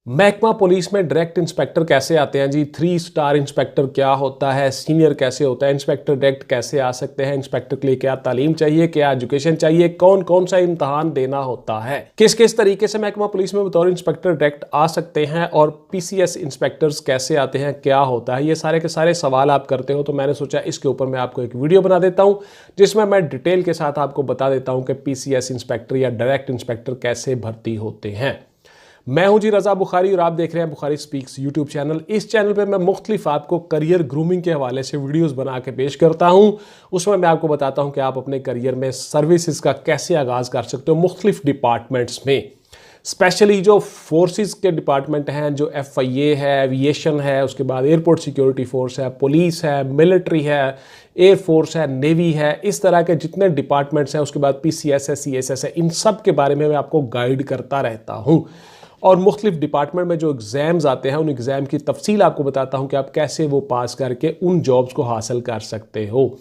महकमा पुलिस में direct inspector कैसे आते हैं जी? 3 स्टार इंस्पेक्टर क्या होता है, सीनियर कैसे होता है, इंस्पेक्टर डायरेक्ट कैसे आ सकते हैं, इंस्पेक्टर के लिए क्या तालीम चाहिए, क्या एजुकेशन चाहिए, कौन कौन सा इम्तहान देना होता है, किस किस तरीके से महकमा पुलिस में बतौर इंस्पेक्टर डायरेक्ट आ सकते हैं और पीसीएस इंस्पेक्टर्स कैसे आते हैं, क्या होता है, ये सारे के सारे सवाल आप करते हो। तो मैंने सोचा इसके ऊपर मैं आपको एक वीडियो बना देता हूँ जिसमें मैं डिटेल के साथ आपको बता देता हूँ कि पीसीएस इंस्पेक्टर या डायरेक्ट इंस्पेक्टर कैसे भर्ती होते हैं। मैं हूं जी रजा बुखारी और आप देख रहे हैं बुखारी स्पीक्स यूट्यूब चैनल। इस चैनल पे मैं मुख्तलिफ आपको करियर ग्रूमिंग के हवाले से वीडियोस बना के पेश करता हूं। उसमें मैं आपको बताता हूं कि आप अपने करियर में सर्विसेज का कैसे आगाज़ कर सकते हो मुख्तलिफ डिपार्टमेंट्स में। स्पेशली जो फोर्सेस के डिपार्टमेंट हैं, जो FIA है, एविएशन है, उसके बाद एयरपोर्ट सिक्योरिटी फोर्स है, पुलिस है, मिलिट्री है, एयरफोर्स है, नेवी है, इस तरह के जितने डिपार्टमेंट्स हैं, उसके बाद PCS है, CSS है, इन सब के बारे में मैं आपको गाइड करता रहता हूँ। और मुख्तलिफ डिपार्टमेंट में जो एग्ज़ाम्स आते हैं उन एग्ज़ाम की तफसील आपको बताता हूं कि आप कैसे वो पास करके उन जॉब्स को हासिल कर सकते हो।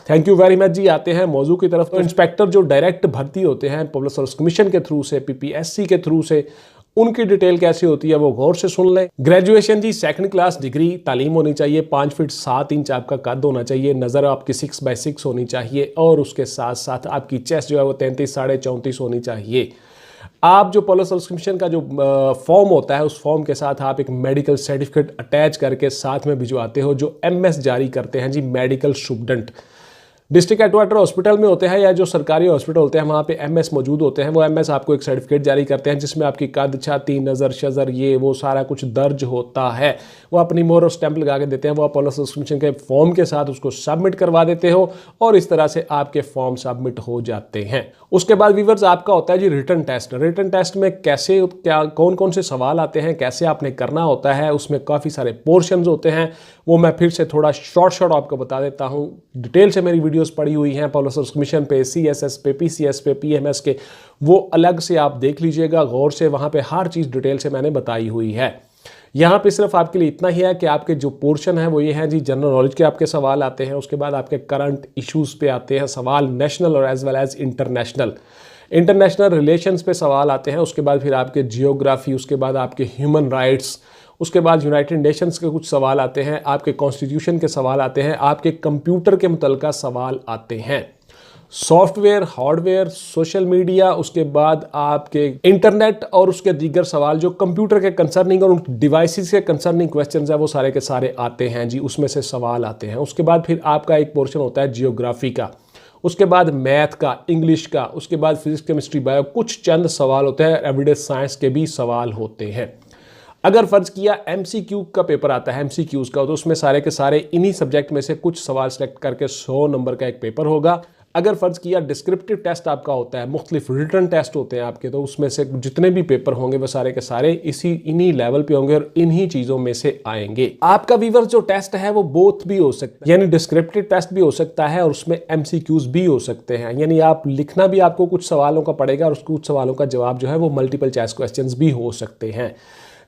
थैंक यू वेरी मच जी। आते हैं मौजू की तरफ। तो इंस्पेक्टर जो डायरेक्ट भर्ती होते हैं पब्लिक सर्विस कमीशन के थ्रू से, PPSC के थ्रू से, उनकी डिटेल कैसे होती है वो गौर से सुन लें। ग्रेजुएशन जी 2nd क्लास डिग्री तालीम होनी चाहिए, 5 फीट 7 इंच आपका कद होना चाहिए, नज़र आपकी 6x6 होनी चाहिए और उसके साथ साथ आपकी चेस्ट जो है वो 33 साढ़े 34 होनी चाहिए। आप जो पुलिस सर्विस कमीशन का जो फॉर्म होता है उस फॉर्म के साथ आप एक मेडिकल सर्टिफिकेट अटैच करके साथ में भिजवाते हो जो MS जारी करते हैं जी, medical student. District headquarter hospital में होते हैं या जो सरकारी हॉस्पिटल होते हैं वहाँ पे MS मौजूद होते हैं। वो MS आपको एक सर्टिफिकेट जारी करते हैं जिसमें आपकी कद, छाती, नज़र, शज़र, ये वो सारा कुछ दर्ज होता है। वो अपनी मोहर और स्टैंप लगा के देते हैं। वो आप पुलिस सर्विस कमीशन के फॉर्म के साथ उसको सबमिट करवा देते हो और इस तरह से आपके फॉर्म सबमिट हो जाते हैं। उसके बाद व्यूअर्स आपका होता है जी रिटन टेस्ट। रिटन टेस्ट में कैसे, क्या, कौन कौन से सवाल आते हैं, कैसे आपने करना होता है, उसमें काफ़ी सारे पोर्शंस होते हैं। वो मैं फिर से थोड़ा शॉर्ट आपको बता देता हूँ। डिटेल से मेरी वीडियोस पड़ी हुई हैं पुलिस सर्विस कमीशन पे, CSS पे, PCS पे, PMS के, वो अलग से आप देख लीजिएगा गौर से। वहाँ पे हर चीज़ डिटेल से मैंने बताई हुई है। यहाँ पे सिर्फ आपके लिए इतना ही है कि आपके जो पोर्शन है वो ये है जी, जनरल नॉलेज के आपके सवाल आते हैं। उसके बाद आपके करंट इश्यूज़ पे आते हैं सवाल, नेशनल और as well as international relations पे सवाल आते हैं। उसके बाद फिर आपके जियोग्राफी, उसके बाद आपके ह्यूमन राइट्स, उसके बाद यूनाइटेड नेशंस के कुछ सवाल आते हैं, आपके कॉन्स्टिट्यूशन के सवाल आते हैं, आपके कंप्यूटर के मुतल्लिका सवाल आते हैं, सॉफ्टवेयर, हार्डवेयर, सोशल मीडिया, उसके बाद आपके इंटरनेट और उसके दीगर सवाल जो कंप्यूटर के कंसर्निंग और उन डिवाइसेस के कंसर्निंग क्वेश्चंस है वो सारे के सारे आते हैं जी, उसमें से सवाल आते हैं। उसके बाद फिर आपका एक पोर्शन होता है जियोग्राफी का, उसके बाद मैथ का, इंग्लिश का, उसके बाद फिजिक्स, केमिस्ट्री, बायो, कुछ चंद सवाल होते हैं, एवरीडे साइंस के भी सवाल होते हैं। अगर फर्ज किया MCQ का पेपर आता है, MCQs का, तो उसमें सारे के सारे इन्हीं सब्जेक्ट में से कुछ सवाल सेलेक्ट करके 100 नंबर का एक पेपर होगा। अगर फर्ज किया डिस्क्रिप्टिव टेस्ट आपका होता है, मुख्तलिफ रिटन टेस्ट होते हैं आपके, तो उसमें से जितने भी पेपर होंगे वो सारे के सारे इन्हीं लेवल पे होंगे और इन्हीं चीज़ों में से आएंगे। आपका व्यूअर्स जो टेस्ट है वो बोथ भी हो सकता है, यानी डिस्क्रिप्टिव टेस्ट भी हो सकता है और उसमें MCQs भी हो सकते हैं। यानी आप लिखना भी आपको कुछ सवालों का पड़ेगा और कुछ सवालों का जवाब जो है वो मल्टीपल चॉइस क्वेश्चंस भी हो सकते हैं।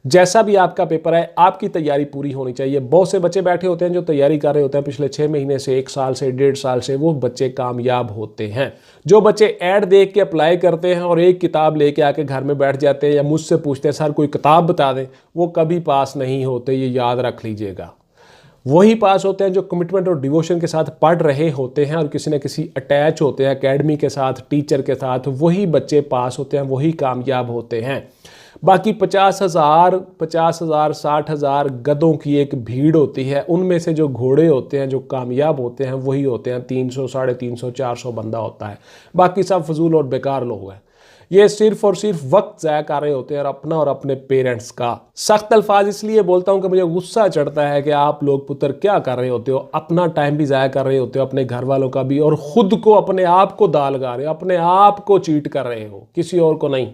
जैसा भी आपका पेपर है आपकी तैयारी पूरी होनी चाहिए। बहुत से बच्चे बैठे होते हैं जो तैयारी कर रहे होते हैं पिछले 6 महीने से, 1 साल से, 1.5 साल से, वो बच्चे कामयाब होते हैं। जो बच्चे ऐड देख के अप्लाई करते हैं और एक किताब लेके आके घर में बैठ जाते हैं या मुझसे पूछते हैं सर कोई किताब बता दें, वो कभी पास नहीं होते, ये याद रख लीजिएगा। वही पास होते हैं जो कमिटमेंट और डिवोशन के साथ पढ़ रहे होते हैं और किसी न किसी अटैच होते हैं एकेडमी के साथ, टीचर के साथ, वही बच्चे पास होते हैं, वही कामयाब होते हैं। बाकी 50,000, 60,000 गधों की एक भीड़ होती है, उनमें से जो घोड़े होते हैं, जो कामयाब होते हैं, वही होते हैं 300, 350, 400 बंदा होता है। बाकी सब फजूल और बेकार लोग हैं। ये सिर्फ और सिर्फ वक्त ज़ाया कर रहे होते हैं और अपना और अपने पेरेंट्स का। सख्त अल्फाज इसलिए बोलता हूँ कि मुझे गुस्सा चढ़ता है कि आप लोग पुत्र क्या कर रहे होते हो, अपना टाइम भी ज़ाया कर रहे होते हो, अपने घर वालों का भी, और ख़ुद को, अपने आप को दाल लगा रहे हो, अपने आप को चीट कर रहे हो, किसी और को नहीं।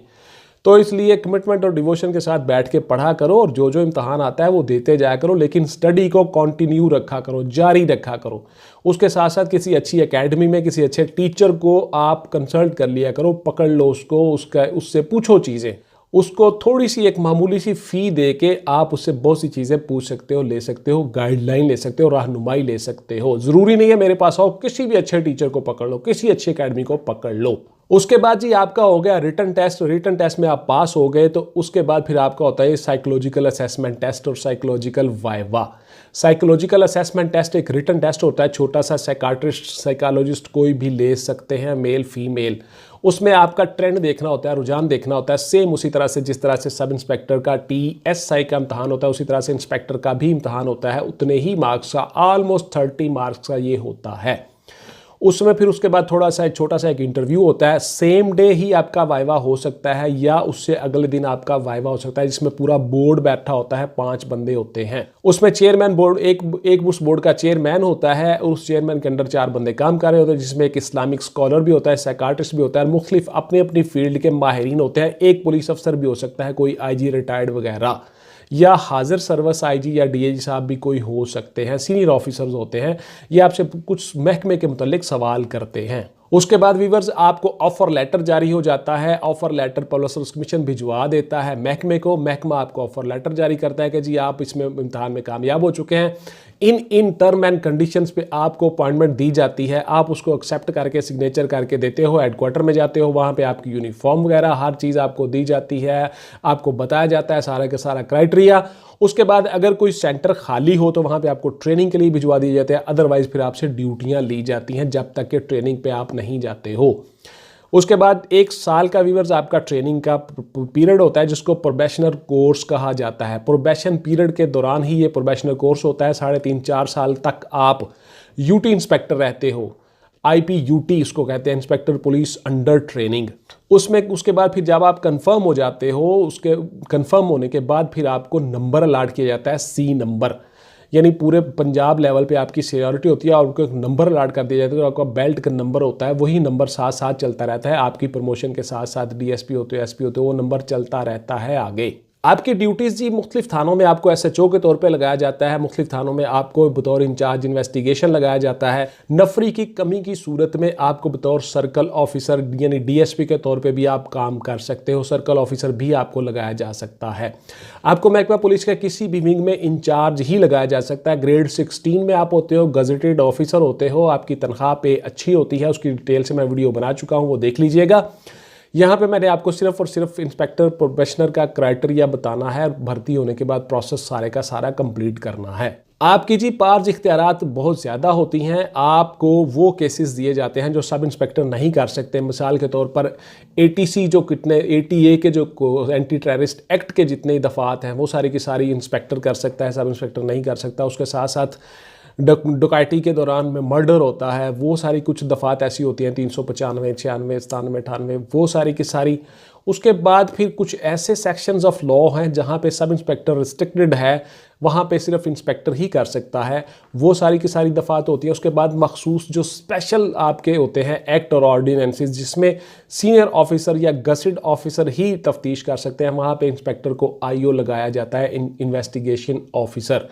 तो इसलिए कमिटमेंट और डिवोशन के साथ बैठ के पढ़ा करो और जो जो इम्तहान आता है वो देते जाया करो, लेकिन स्टडी को कंटिन्यू रखा करो, जारी रखा करो। उसके साथ साथ किसी अच्छी एकेडमी में किसी अच्छे टीचर को आप कंसल्ट कर लिया करो, पकड़ लो उसको, उससे पूछो चीज़ें, उसको थोड़ी सी एक मामूली सी फ़ी दे के आप उससे बहुत सी चीज़ें पूछ सकते हो, ले सकते हो, गाइडलाइन ले सकते हो, रहनुमाई ले सकते हो। ज़रूरी नहीं है मेरे पास आओ, किसी भी अच्छे टीचर को पकड़ लो, किसी अच्छी एकेडमी को पकड़ लो। उसके बाद जी आपका हो गया रिटन टेस्ट। रिटन टेस्ट में आप पास हो गए तो उसके बाद फिर आपका होता है साइकोलॉजिकल असेसमेंट टेस्ट और psychological viva. Psychological assessment test एक रिटन टेस्ट होता है, छोटा सा, साइकाट्रिस्ट साइकोलॉजिस्ट कोई भी ले सकते हैं, मेल फीमेल। उसमें आपका ट्रेंड देखना होता है, रुझान देखना होता है, सेम उसी तरह से जिस तरह से सब इंस्पेक्टर का TSI का इम्तहान होता है उसी तरह से इंस्पेक्टर का भी इम्तहान होता है, उतने ही मार्क्स का, ऑलमोस्ट 30 मार्क्स का ये होता है। उसमें फिर उसके बाद थोड़ा सा एक छोटा सा एक इंटरव्यू होता है, सेम डे ही आपका वाइवा हो सकता है या उससे अगले दिन आपका वाइवा हो सकता है, जिसमें पूरा बोर्ड बैठा होता है, 5 बंदे होते हैं। उसमें चेयरमैन बोर्ड एक उस बोर्ड का चेयरमैन होता है और उस चेयरमैन के अंडर 4 बंदे काम कर रहे होते हैं, जिसमें एक इस्लामिक स्कॉलर भी होता है, साइकाट्रिस्ट भी होता है, मुख्तलिफ अपनी अपनी फील्ड के माहिरीन होते हैं। एक पुलिस अफसर भी हो सकता है, कोई IG रिटायर्ड वगैरह, या हाजिर सर्विस IG या DIG साहब भी कोई हो सकते हैं, सीनियर ऑफिसर्स होते हैं। ये आपसे कुछ महकमे के मुतालिक सवाल करते हैं। उसके बाद वीवर्स आपको ऑफर लेटर जारी हो जाता है। Offer letter police service commission भिजवा देता है महकमे को, महकमा आपको ऑफर लेटर जारी करता है कि जी आप इसमें इम्तहान में कामयाब हो चुके हैं, इन टर्म एंड कंडीशंस पे आपको अपॉइंटमेंट दी जाती है। आप उसको एक्सेप्ट करके सिग्नेचर करके देते हो, हेडक्वार्टर में जाते हो, वहाँ पे आपकी यूनिफॉर्म वगैरह हर चीज़ आपको दी जाती है, आपको बताया जाता है सारा का सारा क्राइटेरिया। उसके बाद अगर कोई सेंटर खाली हो तो वहाँ पे आपको ट्रेनिंग के लिए भिजवा दिए जाते हैं, अदरवाइज फिर आपसे ड्यूटियाँ ली जाती हैं जब तक कि ट्रेनिंग पे आप नहीं जाते हो। उसके बाद 1 साल का वीवर्स आपका ट्रेनिंग का पीरियड होता है, जिसको प्रोबेशनर कोर्स कहा जाता है। प्रोबेशन पीरियड के दौरान ही ये प्रोबेशनर कोर्स होता है। 3.5-4 साल तक आप यूटी इंस्पेक्टर रहते हो, IPUT इसको कहते हैं, इंस्पेक्टर पुलिस अंडर ट्रेनिंग। उसमें उसके बाद फिर जब आप कंफर्म हो जाते हो, उसके कंफर्म होने के बाद फिर आपको नंबर अलाट किया जाता है, C नंबर, यानी पूरे पंजाब लेवल पे आपकी सीनियरिटी होती है और उनको एक नंबर अलाट कर दिया जाता है। तो आपका बेल्ट का नंबर होता है, वही नंबर साथ साथ चलता रहता है। आपकी प्रमोशन के साथ साथ DSP होते हो, SP होते हो, वो नंबर चलता रहता है आगे। आपकी ड्यूटीज़ जी मुख्तलिफ थानों में आपको SHO के तौर पे लगाया जाता है, मुख्तलिफ थानों में आपको बतौर इंचार्ज इन्वेस्टिगेशन लगाया जाता है। नफरी की कमी की सूरत में आपको बतौर सर्कल ऑफिसर यानी DSP के तौर पे भी आप काम कर सकते हो, सर्कल ऑफिसर भी आपको लगाया जा सकता है। आपको महकमा पुलिस का किसी भी विंग में इंचार्ज ही लगाया जा सकता है। ग्रेड 16 में आप होते हो, गजेटेड ऑफिसर होते हो, आपकी तनख्वाह पे अच्छी होती है, उसकी डिटेल से मैं वीडियो बना चुका हूँ, वो देख लीजिएगा। यहाँ पे मैंने आपको सिर्फ और सिर्फ इंस्पेक्टर प्रोबेशनर का क्राइटेरिया बताना है, भर्ती होने के बाद प्रोसेस सारे का सारा कंप्लीट करना है। आपकी जी पार्ज इख्तियारात बहुत ज़्यादा होती हैं। आपको वो केसेस दिए जाते हैं जो सब इंस्पेक्टर नहीं कर सकते। मिसाल के तौर पर ATC जो कितने ATA के जो एंटी टेररिस्ट एक्ट के जितने दफ़ात हैं वो सारी की सारी इंस्पेक्टर कर सकता है, सब इंस्पेक्टर नहीं कर सकता। उसके साथ साथ डकैती के दौरान में मर्डर होता है, वो सारी कुछ दफ़ात ऐसी होती हैं 395, 96, 97, 98, वो सारी की सारी। उसके बाद फिर कुछ ऐसे सेक्शंस ऑफ लॉ हैं जहाँ पे सब इंस्पेक्टर रिस्ट्रिक्टेड है, वहाँ पे सिर्फ इंस्पेक्टर ही कर सकता है, वो सारी की सारी दफ़ात होती है। उसके बाद मखसूस जो स्पेशल आपके होते हैं एक्ट और ऑर्डिनेंसेस, जिसमें सीनियर ऑफिसर या गसेटेड ऑफिसर ही तफ्तीश कर सकते हैं, वहाँ पे इंस्पेक्टर को IO लगाया जाता है, इन्वेस्टिगेशन ऑफिसर।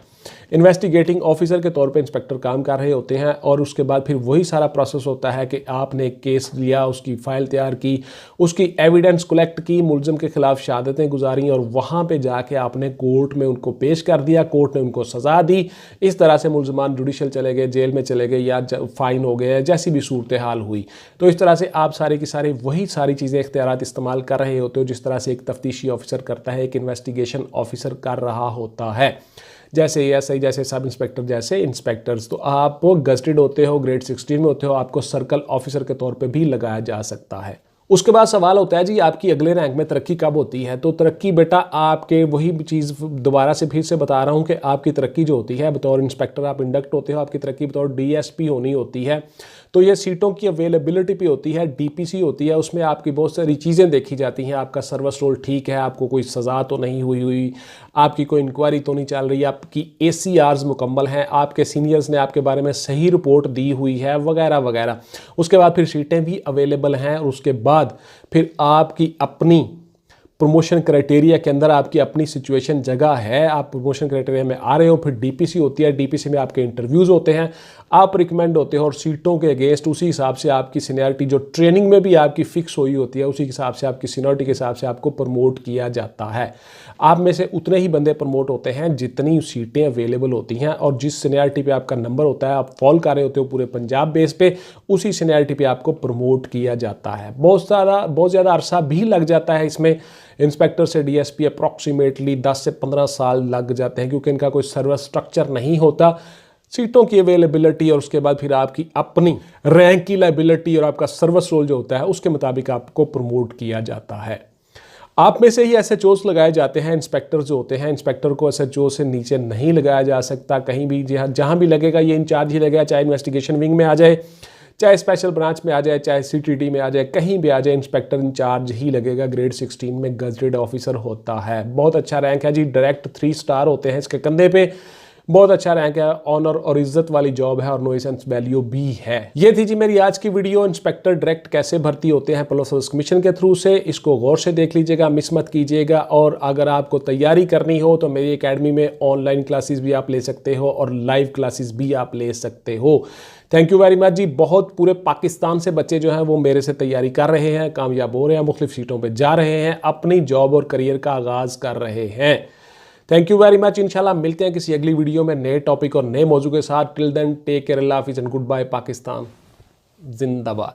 इन्वेस्टिगेटिंग ऑफिसर के तौर पे इंस्पेक्टर काम कर रहे होते हैं। और उसके बाद फिर वही सारा प्रोसेस होता है कि आपने केस लिया, उसकी फ़ाइल तैयार की, उसकी एविडेंस कलेक्ट की, मुलज़िम के ख़िलाफ़ शहादतें गुजारी और वहाँ पे जाके आपने कोर्ट में उनको पेश कर दिया, कोर्ट ने उनको सज़ा दी। इस तरह से मुलज़मान जुडिशल चले गए, जेल में चले गए या फ़ाइन हो गए, जैसी भी सूरत हाल हुई। तो इस तरह से आप सारे की सारे वही सारी चीज़ें इख्तियारात इस्तेमाल कर रहे होते हो जिस तरह से एक तफ्तीशी ऑफिसर करता है, एक इन्वेस्टिगेशन ऑफिसर कर रहा होता है, जैसे ASI, जैसे सब इंस्पेक्टर, जैसे इंस्पेक्टर्स। तो आप गजेटेड होते हो, ग्रेड 16 में होते हो, आपको सर्कल ऑफिसर के तौर पे भी लगाया जा सकता है। उसके बाद सवाल होता है जी आपकी अगले रैंक में तरक्की कब होती है। तो तरक्की बेटा आपके वही चीज़ दोबारा से फिर से बता रहा हूँ कि आपकी तरक्की जो होती है बतौर इंस्पेक्टर आप इंडक्ट होते हो, आपकी तरक्की बतौर DSP होनी होती है। तो ये सीटों की अवेलेबिलिटी पे होती है, DPC होती है, उसमें आपकी बहुत सारी चीज़ें देखी जाती हैं। आपका सर्विस रोल ठीक है, आपको कोई सज़ा तो नहीं हुई, आपकी कोई इंक्वायरी तो नहीं चल रही, आपकी ACRs मुकम्मल हैं, आपके सीनियर्स ने आपके बारे में सही रिपोर्ट दी हुई है, वगैरह वगैरह। उसके बाद फिर सीटें भी अवेलेबल हैं और उसके बाद फिर आपकी अपनी प्रमोशन क्राइटेरिया के अंदर आपकी अपनी सिचुएशन जगह है, आप प्रमोशन क्राइटेरिया में आ रहे हो, फिर डीपीसी होती है, डीपीसी में आपके इंटरव्यूज़ होते हैं, आप रिकमेंड होते हो और सीटों के अगेंस्ट उसी हिसाब से आपकी सीनियरिटी जो ट्रेनिंग में भी आपकी फिक्स हुई होती है, उसी हिसाब से आपकी सीनियरिटी के हिसाब से आपको प्रमोट किया जाता है। आप में से उतने ही बंदे प्रमोट होते हैं जितनी सीटें अवेलेबल होती हैं, और जिस सीनियरिटी पे आपका नंबर होता है, आप फॉल कर रहे होते हो पूरे पंजाब बेस पे, उसी सीनियरिटी पे आपको प्रमोट किया जाता है। बहुत ज़्यादा अरसा भी लग जाता है इसमें। इंस्पेक्टर से डीएसपी अप्रॉक्सीमेटली 10 से 15 साल लग जाते हैं, क्योंकि इनका कोई सर्विस स्ट्रक्चर नहीं होता। सीटों की अवेलेबिलिटी और उसके बाद फिर आपकी अपनी रैंक की लाइबिलिटी और आपका सर्विस रोल जो होता है उसके मुताबिक आपको प्रमोट किया जाता है। आप में से ही एसएचओस लगाए जाते हैं, इंस्पेक्टर जो होते हैं। इंस्पेक्टर को एसएचओ से नीचे नहीं लगाया जा सकता, कहीं भी जहाँ भी लगेगा ये इंचार्ज ही लगेगा, चाहे इन्वेस्टिगेशन विंग में आ जाए, चाहे स्पेशल ब्रांच में आ जाए, चाहे सीटीडी में आ जाए, कहीं भी आ जाए, इंस्पेक्टर इंचार्ज ही लगेगा। ग्रेड 16 में गजेटेड ऑफिसर होता है। बहुत अच्छा रैंक है जी, डायरेक्ट 3 स्टार होते हैं इसके कंधे पे। बहुत अच्छा रैंक है, ऑनर और इज्जत वाली जॉब है और नो सेंस वैल्यू भी है। ये थी जी मेरी आज की वीडियो, इंस्पेक्टर डायरेक्ट कैसे भर्ती होते हैं पुलिस सर्विस कमीशन के थ्रू से। इसको गौर से देख लीजिएगा, मिस मत कीजिएगा। और अगर आपको तैयारी करनी हो तो मेरी एकेडमी में ऑनलाइन क्लासेस भी आप ले सकते हो और लाइव क्लासेस भी आप ले सकते हो। थैंक यू वेरी मच जी। बहुत पूरे पाकिस्तान से बच्चे जो हैं वो मेरे से तैयारी कर रहे हैं, कामयाब हो रहे हैं, मुख्तलिफ सीटों पर जा रहे हैं, अपनी जॉब और करियर का आगाज़ कर रहे हैं। Thank you very much. इंशाल्लाह मिलते हैं किसी अगली वीडियो में नए टॉपिक और नए मौजू के साथ। टिल देन टेक केयर, अल्लाह हाफिज़ एंड गुड बाय पाकिस्तान। जिंदाबाद।